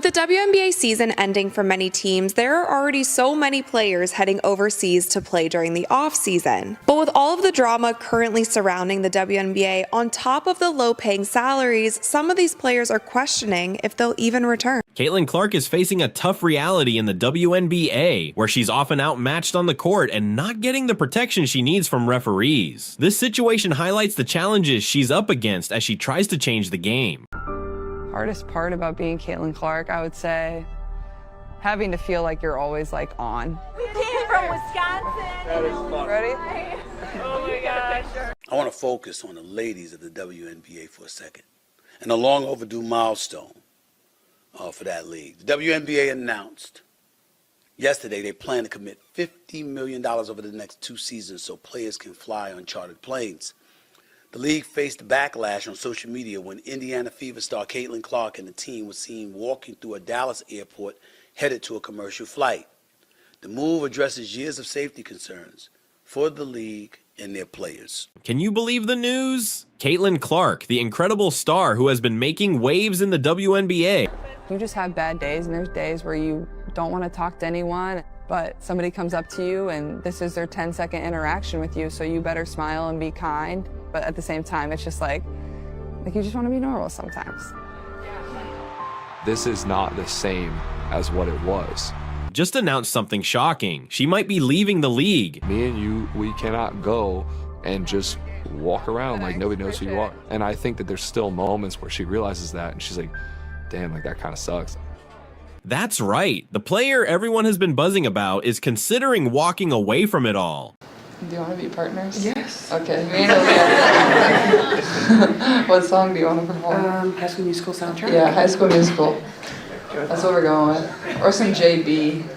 With the WNBA season ending for many teams, there are already so many players heading overseas to play during the off-season. But with all of the drama currently surrounding the WNBA, on top of the low-paying salaries, some of these players are questioning if they'll even return. Caitlin Clark is facing a tough reality in the WNBA, where she's often outmatched on the court and not getting the protection she needs from referees. This situation highlights the challenges she's up against as she tries to change the game. Hardest part about being Caitlin Clark, I would say, having to feel like you're always like on. We came from Wisconsin. That is fun. Ready? Oh my gosh. I want to focus on the ladies of the WNBA for a second, and a long overdue milestone for that league. The WNBA announced yesterday they plan to commit $50 million over the next 2 seasons so players can fly uncharted planes. The league faced backlash on social media when Indiana Fever star Caitlin Clark and the team was seen walking through a Dallas airport headed to a commercial flight. The move addresses years of safety concerns for the league and their players. Can you believe the news? Caitlin Clark, the incredible star who has been making waves in the WNBA. You just have bad days, and there's days where you don't want to talk to anyone, but somebody comes up to you and this is their 10-second interaction with you, so you better smile and be kind. But at the same time, it's just like you just want to be normal sometimes. This is not the same as what it was. Just announced something shocking. She might be leaving the league. Me and you, we cannot go and just walk around like nobody knows who you are. And I think that there's still moments where she realizes that and she's like, damn, like that kind of sucks. That's right. The player everyone has been buzzing about is considering walking away from it all. Do you want to be partners? Yes. Okay. What song do you want to perform? High School Musical soundtrack. Yeah, High School Musical. That's what we're going with. Or some JB.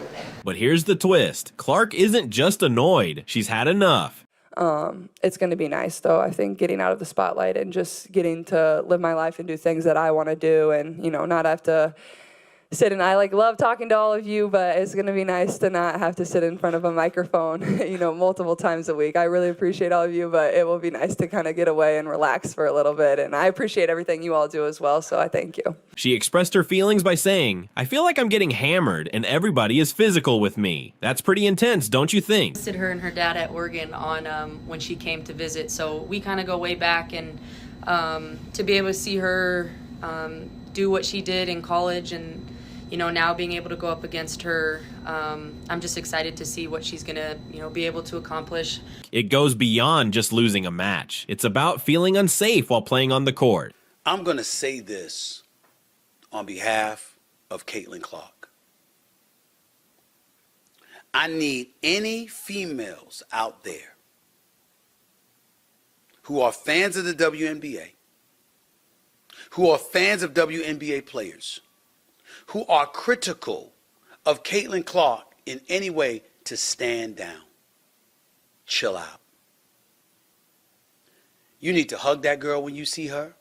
But here's the twist. Clark isn't just annoyed. She's had enough. It's going to be nice, though, I think, getting out of the spotlight and just getting to live my life and do things that I want to do and, not have to sit and I love talking to all of you, but it's going to be nice to not have to sit in front of a microphone, multiple times a week. I really appreciate all of you, but it will be nice to kind of get away and relax for a little bit. And I appreciate everything you all do as well, so I thank you. She expressed her feelings by saying, "I feel like I'm getting hammered and everybody is physical with me." That's pretty intense, don't you think? I visited her and her dad at Oregon on when she came to visit, so we kind of go way back, and to be able to see her do what she did in college and now being able to go up against her, I'm just excited to see what she's gonna, be able to accomplish. It goes beyond just losing a match. It's about feeling unsafe while playing on the court. I'm going to say this on behalf of Caitlin Clark. I need any females out there who are fans of the WNBA, who are fans of WNBA players, who are critical of Caitlin Clark in any way, to stand down. Chill out. You need to hug that girl when you see her.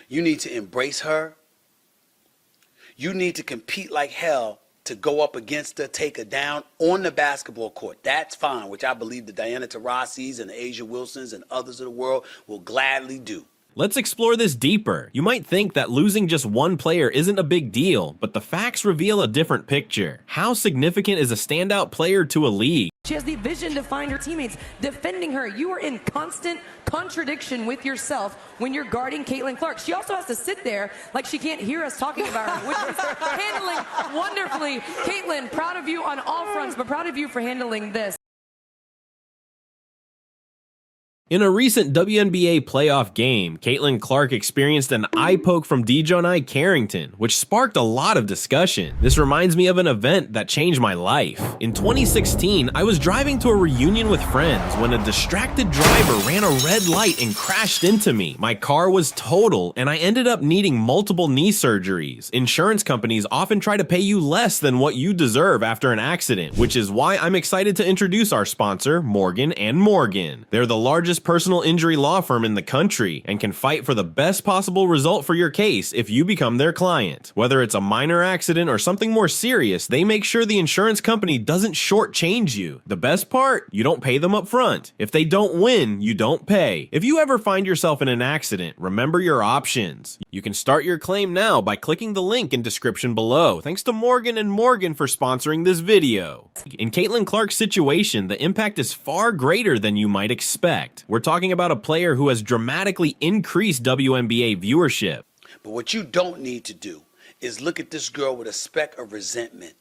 You need to embrace her. You need to compete like hell to go up against her, take her down on the basketball court. That's fine, which I believe the Diana Taurasi's and the Asia Wilsons and others of the world will gladly do. Let's explore this deeper. You might think that losing just one player isn't a big deal, but the facts reveal a different picture. How significant is a standout player to a league? She has the vision to find her teammates defending her. You are in constant contradiction with yourself when you're guarding Caitlin Clark. She also has to sit there like she can't hear us talking about her, which is handling wonderfully. Caitlin, proud of you on all fronts, but proud of you for handling this. In a recent WNBA playoff game, Caitlin Clark experienced an eye poke from Dejounte Carrington, which sparked a lot of discussion. This reminds me of an event that changed my life. In 2016, I was driving to a reunion with friends when a distracted driver ran a red light and crashed into me. My car was total, and I ended up needing multiple knee surgeries. Insurance companies often try to pay you less than what you deserve after an accident, which is why I'm excited to introduce our sponsor, Morgan & Morgan. They're the largest largest personal injury law firm in the country and can fight for the best possible result for your case if you become their client. Whether it's a minor accident or something more serious, they make sure the insurance company doesn't shortchange you. The best part? You don't pay them up front. If they don't win, you don't pay. If you ever find yourself in an accident, remember your options. You can start your claim now by clicking the link in description below. Thanks to Morgan & Morgan for sponsoring this video. In Caitlin Clark's situation, the impact is far greater than you might expect. We're talking about a player who has dramatically increased WNBA viewership. But what you don't need to do is look at this girl with a speck of resentment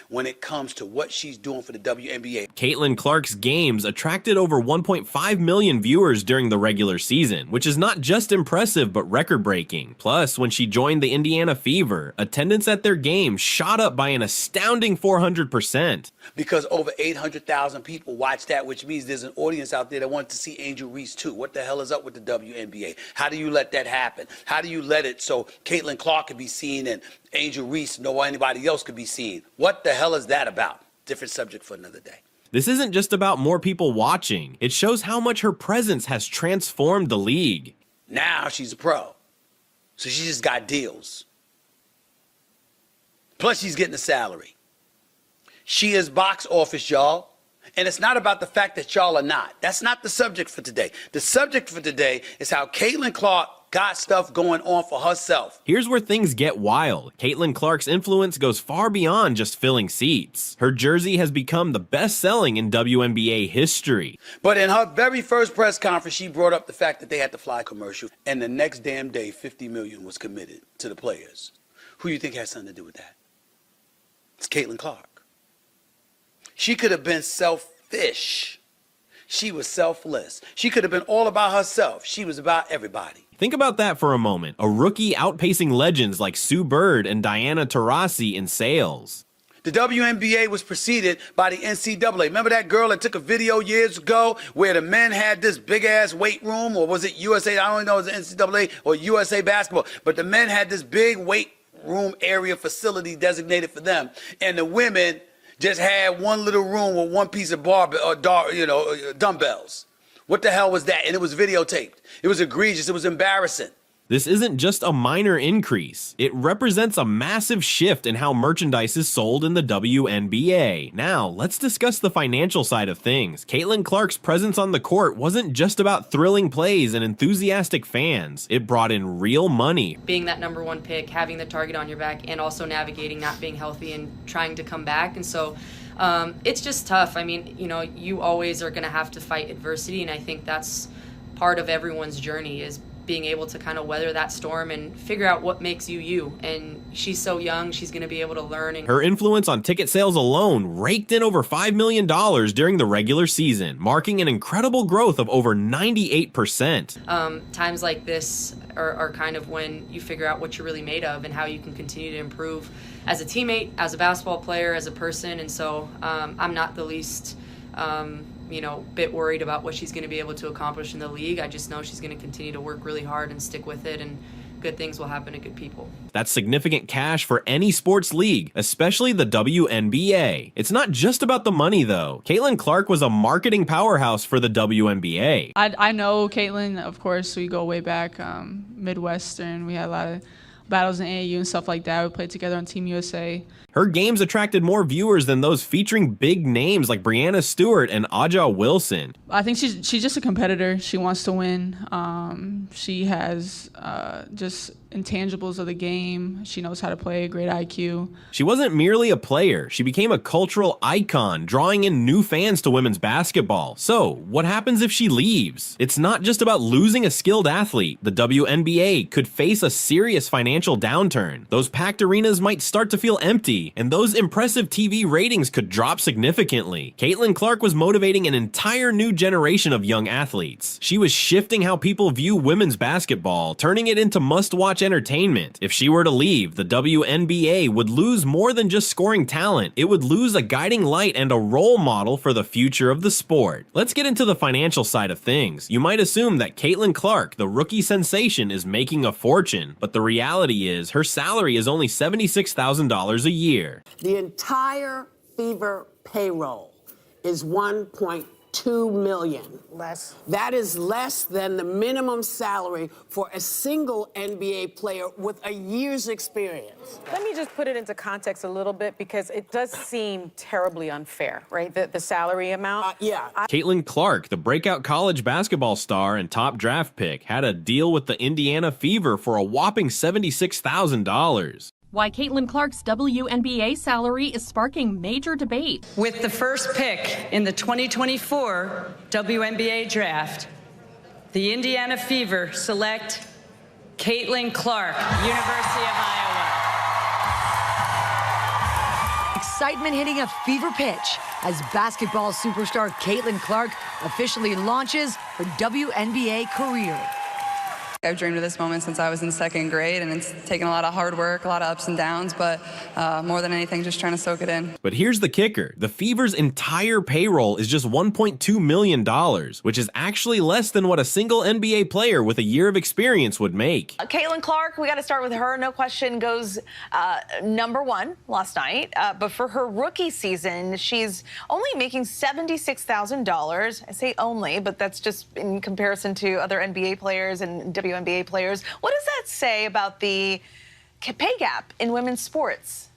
when it comes to what she's doing for the WNBA. Caitlin Clark's games attracted over 1.5 million viewers during the regular season, which is not just impressive but record-breaking. Plus, when she joined the Indiana Fever, attendance at their games shot up by an astounding 400%. Because over 800,000 people watched that, which means there's an audience out there that wants to see Angel Reese too. What the hell is up with the WNBA? How do you let that happen? How do you let it so Caitlin Clark can be seen and Angel Reese nor anybody else could be seen? What the hell is that about? Different subject for another day. This isn't just about more people watching. It shows how much her presence has transformed the league. Now she's a pro. So she just got deals. Plus she's getting a salary. She is box office, y'all. And it's not about the fact that y'all are not. That's not the subject for today. The subject for today is how Caitlin Clark got stuff going on for herself. Here's where things get wild. Caitlin Clark's influence goes far beyond just filling seats. Her jersey has become the best-selling in WNBA history. But in her very first press conference, she brought up the fact that they had to fly commercial, and the next damn day, $50 million was committed to the players. Who do you think has something to do with that? It's Caitlin Clark. She could have been selfish. She was selfless. She could have been all about herself. She was about everybody. Think about that for a moment. A rookie outpacing legends like Sue Bird and Diana Taurasi in sales. The WNBA was preceded by the NCAA. Remember that girl that took a video years ago where the men had this big-ass weight room, or was it USA? I don't know if it was NCAA or USA basketball, but the men had this big weight room area facility designated for them, and the women just had one little room with one piece of dumbbells. What the hell was that? And it was videotaped. It was egregious. It was embarrassing. This isn't just a minor increase. It represents a massive shift in how merchandise is sold in the WNBA. Now, let's discuss the financial side of things. Caitlin Clark's presence on the court wasn't just about thrilling plays and enthusiastic fans. It brought in real money. Being that #1 pick, having the target on your back, and also navigating not being healthy and trying to come back. And so it's just tough. I mean, you always are going to have to fight adversity, and I think that's part of everyone's journey, is being able to kind of weather that storm and figure out what makes you you. And she's so young, she's going to be able to learn. And her influence on ticket sales alone raked in over $5 million during the regular season, marking an incredible growth of over 98%. Times like this are kind of when you figure out what you're really made of and how you can continue to improve as a teammate, as a basketball player, as a person. And so I'm not the least bit worried about what she's going to be able to accomplish in the league. I just know she's going to continue to work really hard and stick with it, and good things will happen to good people. That's significant cash for any sports league, especially the WNBA. It's not just about the money, though. Caitlin Clark was a marketing powerhouse for the WNBA. I know Caitlin, of course. We go way back, Midwestern. We had a lot of battles in AAU and stuff like that. We played together on Team USA. Her games attracted more viewers than those featuring big names like Breanna Stewart and Aja Wilson. I think she's just a competitor. She wants to win. She has just intangibles of the game. She knows how to play, great IQ. She wasn't merely a player. She became a cultural icon, drawing in new fans to women's basketball. So, what happens if she leaves? It's not just about losing a skilled athlete. The WNBA could face a serious financial downturn. Those packed arenas might start to feel empty, and those impressive TV ratings could drop significantly. Caitlin Clark was motivating an entire new generation of young athletes. She was shifting how people view women's basketball, turning it into must-watch entertainment. If she were to leave, the WNBA would lose more than just scoring talent. It would lose a guiding light and a role model for the future of the sport. Let's get into the financial side of things. You might assume that Caitlin Clark, the rookie sensation, is making a fortune, but the reality is her salary is only $76,000 a year. The entire Fever payroll is $1.2 $2 million. Less. That is less than the minimum salary for a single NBA player with a year's experience. Let me just put it into context a little bit because it does seem terribly unfair, right? The salary amount. Caitlin Clark, the breakout college basketball star and top draft pick, had a deal with the Indiana Fever for a whopping $76,000. Why Caitlin Clark's WNBA salary is sparking major debate. With the first pick in the 2024 WNBA draft, the Indiana Fever select Caitlin Clark, University of Iowa. Excitement hitting a fever pitch as basketball superstar Caitlin Clark officially launches her WNBA career. I've dreamed of this moment since I was in second grade, and it's taken a lot of hard work, a lot of ups and downs, but more than anything, just trying to soak it in. But here's the kicker. The Fever's entire payroll is just $1.2 million, which is actually less than what a single NBA player with a year of experience would make. Caitlin Clark, we got to start with her. No question goes #1 last night. But for her rookie season, she's only making $76,000. I say only, but that's just in comparison to other NBA players and WNBA players. What does that say about the pay gap in women's sports?